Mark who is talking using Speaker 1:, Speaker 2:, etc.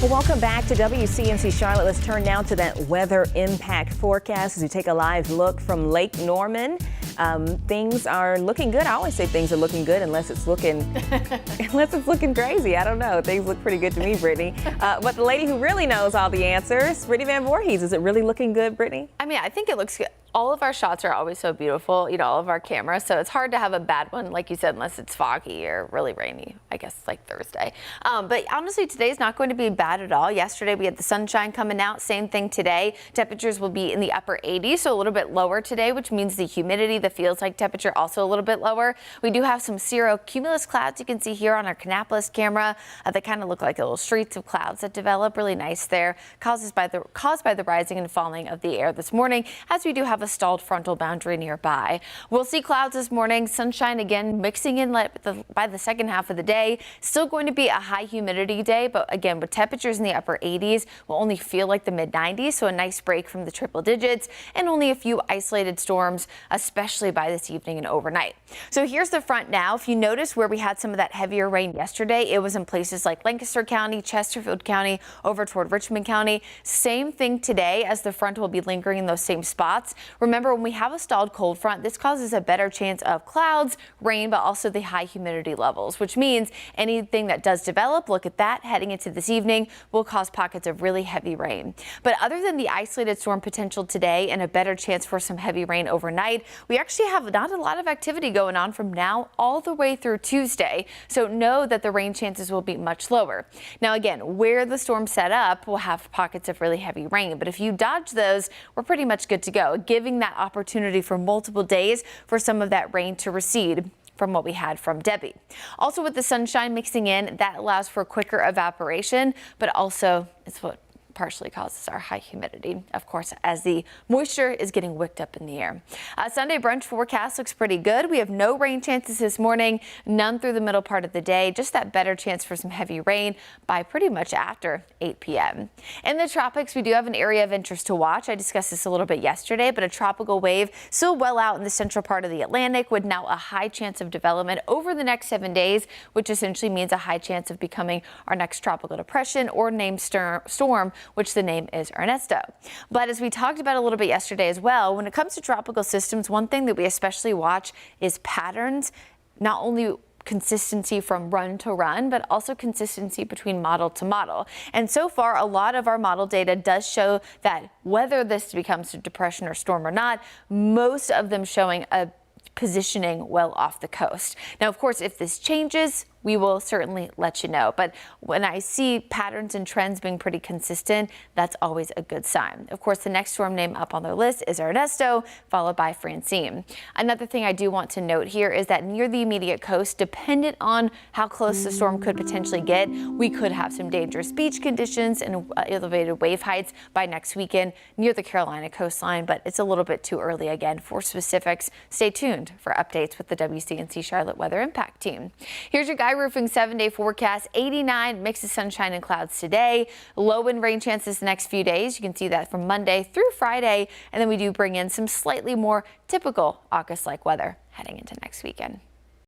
Speaker 1: Well, welcome back to WCNC Charlotte. Let's turn now to that weather impact forecast as we take a live look from Lake Norman. Things are looking good. I always say things are looking good unless it's looking crazy. I don't know. Things look pretty good to me, Brittany. But the lady who really knows all the answers, Brittany Van Voorhees. Is it really looking good, Brittany?
Speaker 2: I mean, I think it looks good. All of our shots are always so beautiful, all of our cameras, so it's hard to have a bad one, like you said, unless it's foggy or really rainy, I guess like Thursday. But honestly, today's not going to be bad at all. Yesterday, we had the sunshine coming out. Same thing today. Temperatures will be in the upper 80s, so a little bit lower today, which means the humidity, the feels like temperature, also a little bit lower. We do have some cirrocumulus clouds you can see here on our Kannapolis camera. They kind of look like little streets of clouds that develop. Really nice there, caused by the rising and falling of the air this morning, as we do have a stalled frontal boundary nearby. We'll see clouds this morning, sunshine again mixing in by the second half of the day. Still going to be a high humidity day, but again, with temperatures in the upper 80s, will only feel like the mid 90s, so a nice break from the triple digits, and only a few isolated storms, especially by this evening and overnight. So here's the front now. If you notice where we had some of that heavier rain yesterday, it was in places like Lancaster County, Chesterfield County, over toward Richmond County. Same thing today, as the front will be lingering in those same spots. Remember, when we have a stalled cold front, this causes a better chance of clouds, rain, but also the high humidity levels, which means anything that does develop, look at that, heading into this evening, will cause pockets of really heavy rain. But other than the isolated storm potential today and a better chance for some heavy rain overnight, we actually have not a lot of activity going on from now all the way through Tuesday. So know that the rain chances will be much lower. Now, again, where the storm set up will have pockets of really heavy rain, but if you dodge those, we're pretty much good to go, giving that opportunity for multiple days for some of that rain to recede from what we had from Debbie. Also, with the sunshine mixing in, that allows for quicker evaporation, but also it's what partially causes our high humidity, of course, as the moisture is getting wicked up in the air. Sunday brunch forecast looks pretty good. We have no rain chances this morning, none through the middle part of the day, just that better chance for some heavy rain by pretty much after 8 p.m. In the tropics, we do have an area of interest to watch. I discussed this a little bit yesterday, but a tropical wave still well out in the central part of the Atlantic with now a high chance of development over the next 7 days, which essentially means a high chance of becoming our next tropical depression or named storm, which the name is Ernesto. But as we talked about a little bit yesterday as well, when it comes to tropical systems, one thing that we especially watch is patterns, not only consistency from run to run, but also consistency between model to model. And so far, a lot of our model data does show that whether this becomes a depression or storm or not, most of them showing a positioning well off the coast. Now, of course, if this changes, we will certainly let you know. But when I see patterns and trends being pretty consistent, that's always a good sign. Of course, the next storm name up on their list is Ernesto, followed by Francine. Another thing I do want to note here is that near the immediate coast, dependent on how close the storm could potentially get, we could have some dangerous beach conditions and elevated wave heights by next weekend near the Carolina coastline, but it's a little bit too early again for specifics. Stay tuned for updates with the WCNC Charlotte Weather Impact Team. Here's your Guy Roofing 7-day forecast. 89, mix of sunshine and clouds today. Low wind rain chances the next few days. You can see that from Monday through Friday. And then we do bring in some slightly more typical August-like weather heading into next weekend.